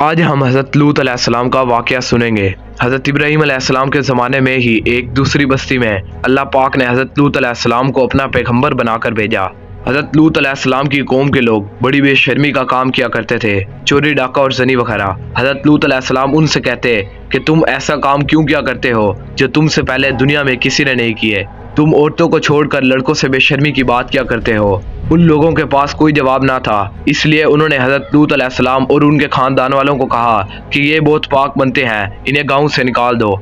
آج ہم حضرت لوط علیہ السلام کا واقعہ سنیں گے۔ حضرت ابراہیم علیہ السلام کے زمانے میں ہی ایک دوسری بستی میں اللہ پاک نے حضرت لوط علیہ السلام کو اپنا پیغمبر بنا کر بھیجا۔ حضرت لوط علیہ السلام کی قوم کے لوگ بڑی بے شرمی کا کام کیا کرتے تھے، چوری ڈاکہ اور زنی وغیرہ۔ حضرت لوط علیہ السلام ان سے کہتے کہ تم ایسا کام کیوں کیا کرتے ہو جو تم سے پہلے دنیا میں کسی نے نہیں کیے؟ تم عورتوں کو چھوڑ کر لڑکوں سے بے شرمی کی بات کیا کرتے ہو؟ ان لوگوں کے پاس کوئی جواب نہ تھا، اس لیے انہوں نے حضرت لوط علیہ السلام اور ان کے خاندان والوں کو کہا کہ یہ بہت پاک بنتے ہیں، انہیں گاؤں سے نکال دو۔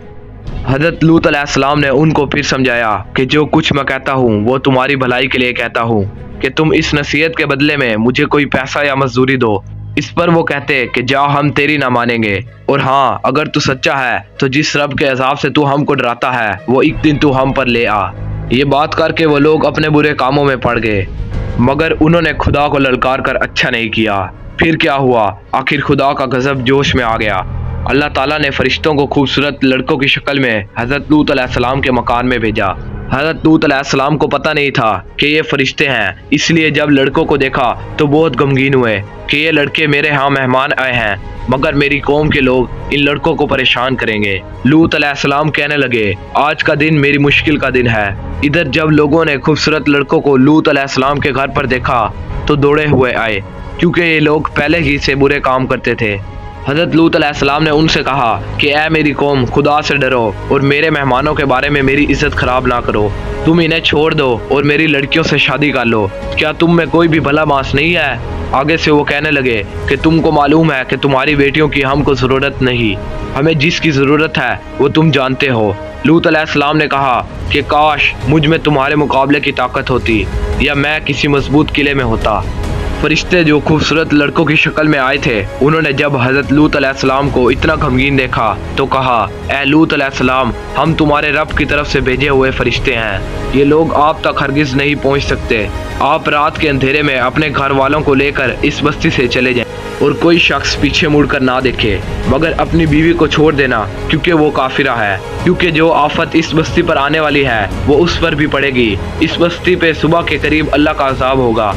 حضرت لوط علیہ السلام نے ان کو پھر سمجھایا کہ جو کچھ میں کہتا ہوں وہ تمہاری بھلائی کے لیے کہتا ہوں، کہ تم اس نصیحت کے بدلے میں مجھے کوئی پیسہ یا مزدوری دو۔ اس پر وہ کہتے کہ جا، ہم تیری نہ مانیں گے، اور ہاں اگر تو سچا ہے تو جس رب کے عذاب سے تو ہم کو ڈراتا ہے وہ ایک دن تو ہم پر لے آ۔ یہ بات کر کے وہ لوگ اپنے برے کاموں میں پڑ گئے، مگر انہوں نے خدا کو للکار کر اچھا نہیں کیا۔ پھر کیا ہوا؟ آخر خدا کا غضب جوش میں آ گیا۔ اللہ تعالیٰ نے فرشتوں کو خوبصورت لڑکوں کی شکل میں حضرت لوط علیہ السلام کے مکان میں بھیجا۔ حضرت لوط علیہ السلام کو پتہ نہیں تھا کہ یہ فرشتے ہیں، اس لیے جب لڑکوں کو دیکھا تو بہت غمگین ہوئے کہ یہ لڑکے میرے ہاں مہمان آئے ہیں، مگر میری قوم کے لوگ ان لڑکوں کو پریشان کریں گے۔ لوط علیہ السلام کہنے لگے، آج کا دن میری مشکل کا دن ہے۔ ادھر جب لوگوں نے خوبصورت لڑکوں کو لوط علیہ السلام کے گھر پر دیکھا تو دوڑے ہوئے آئے، کیونکہ یہ لوگ پہلے ہی سے برے کام کرتے تھے۔ حضرت لوط علیہ السلام نے ان سے کہا کہ اے میری قوم، خدا سے ڈرو اور میرے مہمانوں کے بارے میں میری عزت خراب نہ کرو۔ تم انہیں چھوڑ دو اور میری لڑکیوں سے شادی کر لو۔ کیا تم میں کوئی بھی بھلا ماس نہیں ہے؟ آگے سے وہ کہنے لگے کہ تم کو معلوم ہے کہ تمہاری بیٹیوں کی ہم کو ضرورت نہیں، ہمیں جس کی ضرورت ہے وہ تم جانتے ہو۔ لوط علیہ السلام نے کہا کہ کاش مجھ میں تمہارے مقابلے کی طاقت ہوتی، یا میں کسی مضبوط قلعے میں ہوتا۔ فرشتے جو خوبصورت لڑکوں کی شکل میں آئے تھے، انہوں نے جب حضرت لوط علیہ السلام کو اتنا غمگین دیکھا تو کہا، اے لوط علیہ السلام، ہم تمہارے رب کی طرف سے بھیجے ہوئے فرشتے ہیں، یہ لوگ آپ تک ہرگز نہیں پہنچ سکتے۔ آپ رات کے اندھیرے میں اپنے گھر والوں کو لے کر اس بستی سے چلے جائیں اور کوئی شخص پیچھے مڑ کر نہ دیکھے، مگر اپنی بیوی کو چھوڑ دینا، کیونکہ وہ کافرہ ہے، کیونکہ جو آفت اس بستی پر آنے والی ہے وہ اس پر بھی پڑے گی۔ اس بستی پہ صبح کے قریب اللہ کا عذاب ہوگا۔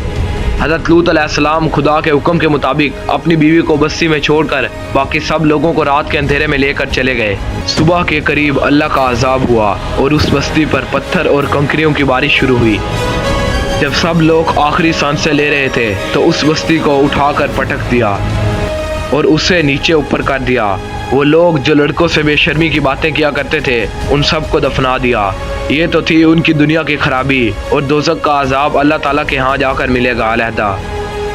حضرت لوط علیہ السلام خدا کے حکم کے مطابق اپنی بیوی کو بستی میں چھوڑ کر باقی سب لوگوں کو رات کے اندھیرے میں لے کر چلے گئے۔ صبح کے قریب اللہ کا عذاب ہوا اور اس بستی پر پتھر اور کنکریوں کی بارش شروع ہوئی۔ جب سب لوگ آخری سانسیں لے رہے تھے تو اس بستی کو اٹھا کر پٹک دیا اور اسے نیچے اوپر کر دیا۔ وہ لوگ جو لڑکوں سے بے شرمی کی باتیں کیا کرتے تھے ان سب کو دفنا دیا۔ یہ تو تھی ان کی دنیا کی خرابی، اور دوزخ کا عذاب اللہ تعالیٰ کے ہاں جا کر ملے گا علیحدہ۔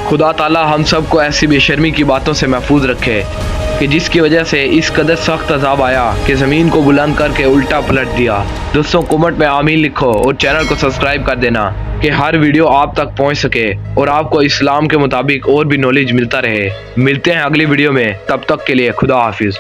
خدا تعالیٰ ہم سب کو ایسی بے شرمی کی باتوں سے محفوظ رکھے کہ جس کی وجہ سے اس قدر سخت عذاب آیا کہ زمین کو بلند کر کے الٹا پلٹ دیا۔ دوستوں کمنٹ میں آمین لکھو اور چینل کو سبسکرائب کر دینا کہ ہر ویڈیو آپ تک پہنچ سکے اور آپ کو اسلام کے مطابق اور بھی نالج ملتا رہے۔ ملتے ہیں اگلی ویڈیو میں، تب تک کے لیے خدا حافظ۔